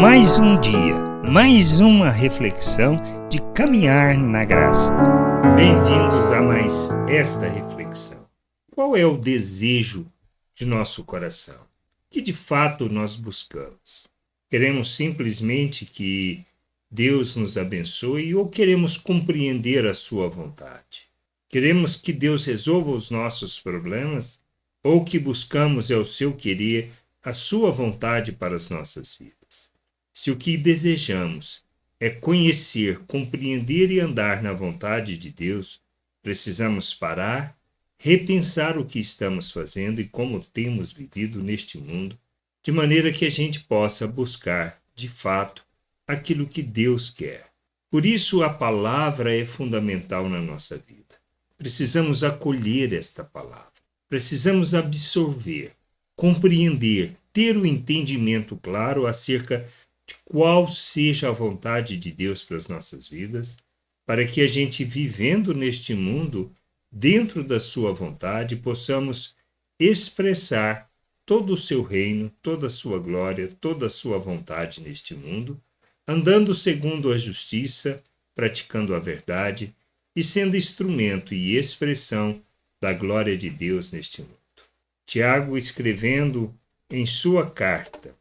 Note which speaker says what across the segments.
Speaker 1: Mais um dia, mais uma reflexão de caminhar na graça. Bem-vindos a mais esta reflexão. Qual é o desejo de nosso coração? Que de fato nós buscamos? Queremos simplesmente que Deus nos abençoe ou queremos compreender a sua vontade? Queremos que Deus resolva os nossos problemas ou que buscamos é o seu querer, a sua vontade para as nossas vidas? Se o que desejamos é conhecer, compreender e andar na vontade de Deus, precisamos parar, repensar o que estamos fazendo e como temos vivido neste mundo, de maneira que a gente possa buscar, de fato, aquilo que Deus quer. Por isso, a palavra é fundamental na nossa vida. Precisamos acolher esta palavra. Precisamos absorver, compreender, ter o entendimento claro acerca de qual seja a vontade de Deus para as nossas vidas, para que a gente, vivendo neste mundo, dentro da sua vontade, possamos expressar todo o seu reino, toda a sua glória, toda a sua vontade neste mundo, andando segundo a justiça, praticando a verdade e sendo instrumento e expressão da glória de Deus neste mundo. Tiago, escrevendo em sua carta,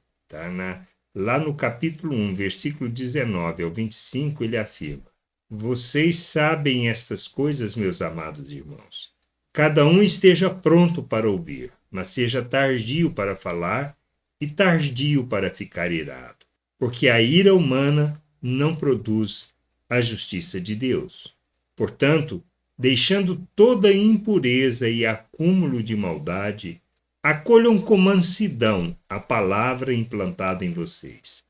Speaker 1: lá no capítulo 1, versículo 19 ao 25, ele afirma: Vocês sabem estas coisas, meus amados irmãos. Cada um esteja pronto para ouvir, mas seja tardio para falar e tardio para ficar irado, porque a ira humana não produz a justiça de Deus. Portanto, deixando toda impureza e acúmulo de maldade, acolham com mansidão a palavra implantada em vocês,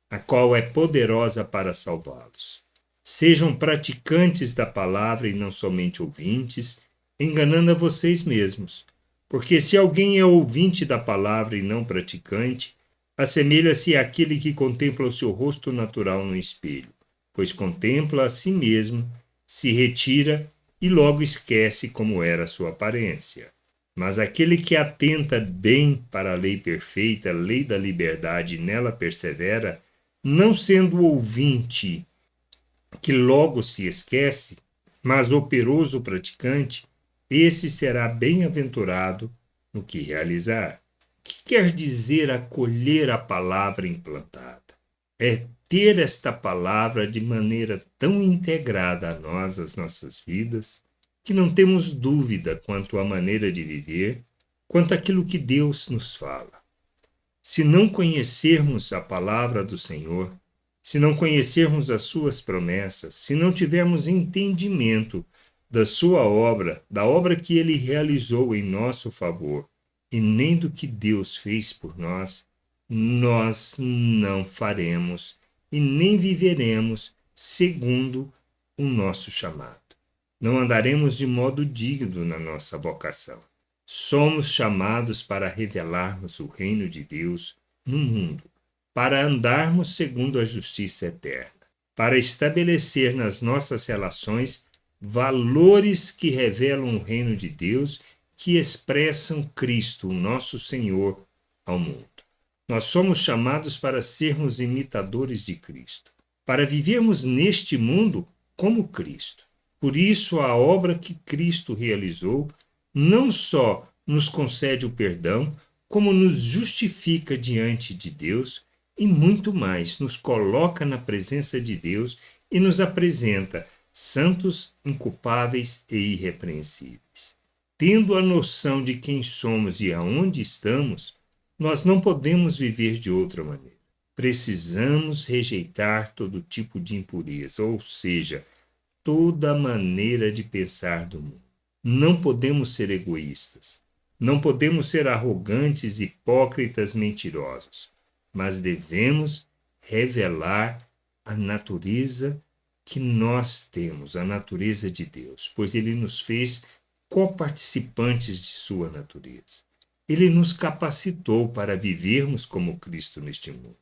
Speaker 1: a qual é poderosa para salvá-los. Sejam praticantes da palavra e não somente ouvintes, enganando a vocês mesmos. Porque se alguém é ouvinte da palavra e não praticante, assemelha-se àquele que contempla o seu rosto natural no espelho, pois contempla a si mesmo, se retira e logo esquece como era a sua aparência. Mas aquele que atenta bem para a lei perfeita, a lei da liberdade, e nela persevera, não sendo ouvinte que logo se esquece, mas operoso praticante, esse será bem-aventurado no que realizar. O que quer dizer acolher a palavra implantada? É ter esta palavra de maneira tão integrada a nós, às nossas vidas, que não temos dúvida quanto à maneira de viver, quanto àquilo que Deus nos fala. Se não conhecermos a palavra do Senhor, se não conhecermos as suas promessas, se não tivermos entendimento da sua obra, da obra que ele realizou em nosso favor, e nem do que Deus fez por nós, nós não faremos e nem viveremos segundo o nosso chamado. Não andaremos de modo digno na nossa vocação. Somos chamados para revelarmos o reino de Deus no mundo, para andarmos segundo a justiça eterna, para estabelecer nas nossas relações valores que revelam o reino de Deus, que expressam Cristo, o nosso Senhor, ao mundo. Nós somos chamados para sermos imitadores de Cristo, para vivermos neste mundo como Cristo. Por isso, a obra que Cristo realizou não só nos concede o perdão, como nos justifica diante de Deus e muito mais, nos coloca na presença de Deus e nos apresenta santos, inculpáveis e irrepreensíveis. Tendo a noção de quem somos e aonde estamos, nós não podemos viver de outra maneira. Precisamos rejeitar todo tipo de impureza, ou seja, toda maneira de pensar do mundo. Não podemos ser egoístas. Não podemos ser arrogantes, hipócritas, mentirosos. Mas devemos revelar a natureza que nós temos, a natureza de Deus, pois ele nos fez coparticipantes de sua natureza. Ele nos capacitou para vivermos como Cristo neste mundo,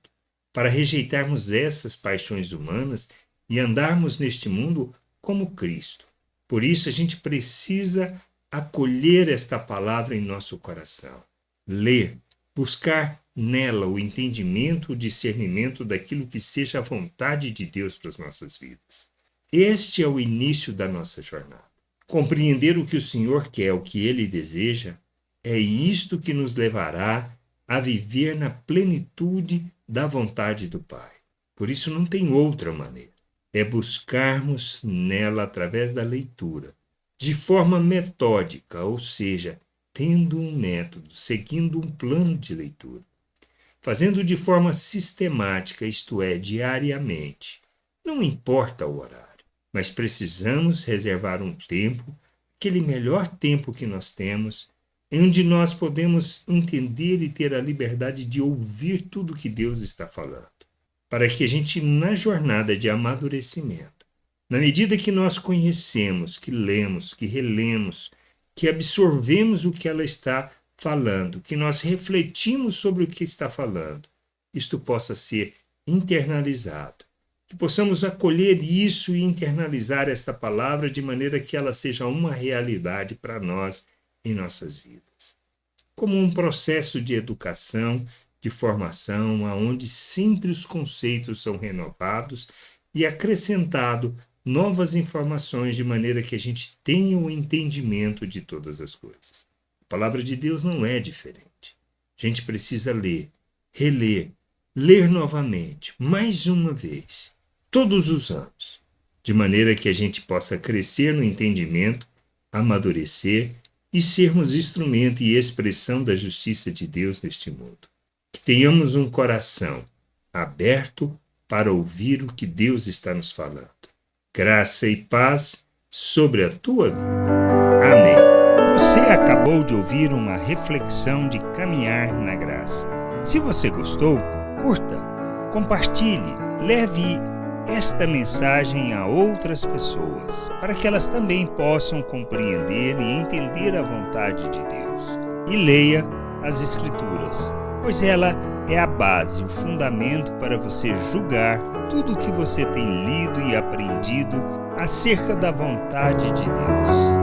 Speaker 1: para rejeitarmos essas paixões humanas e andarmos neste mundo como Cristo. Por isso a gente precisa acolher esta palavra em nosso coração, ler, buscar nela o entendimento, o discernimento daquilo que seja a vontade de Deus para as nossas vidas. Este é o início da nossa jornada. Compreender o que o Senhor quer, o que Ele deseja, é isto que nos levará a viver na plenitude da vontade do Pai. Por isso não tem outra maneira. É buscarmos nela através da leitura, de forma metódica, ou seja, tendo um método, seguindo um plano de leitura, fazendo de forma sistemática, isto é, diariamente. Não importa o horário, mas precisamos reservar um tempo, aquele melhor tempo que nós temos, em onde nós podemos entender e ter a liberdade de ouvir tudo que Deus está falando, para que a gente, na jornada de amadurecimento, na medida que nós conhecemos, que lemos, que relemos, que absorvemos o que ela está falando, que nós refletimos sobre o que está falando, isto possa ser internalizado, que possamos acolher isso e internalizar esta palavra de maneira que ela seja uma realidade para nós em nossas vidas. Como um processo de educação, de formação, onde sempre os conceitos são renovados e acrescentado novas informações de maneira que a gente tenha o entendimento de todas as coisas. A palavra de Deus não é diferente. A gente precisa ler, reler, ler novamente, mais uma vez, todos os anos, de maneira que a gente possa crescer no entendimento, amadurecer e sermos instrumento e expressão da justiça de Deus neste mundo. Que tenhamos um coração aberto para ouvir o que Deus está nos falando. Graça e paz sobre a tua vida. Amém. Você acabou de ouvir uma reflexão de caminhar na graça. Se você gostou, curta, compartilhe, leve esta mensagem a outras pessoas, para que elas também possam compreender e entender a vontade de Deus. E leia as Escrituras, pois ela é a base, o fundamento para você julgar tudo o que você tem lido e aprendido acerca da vontade de Deus.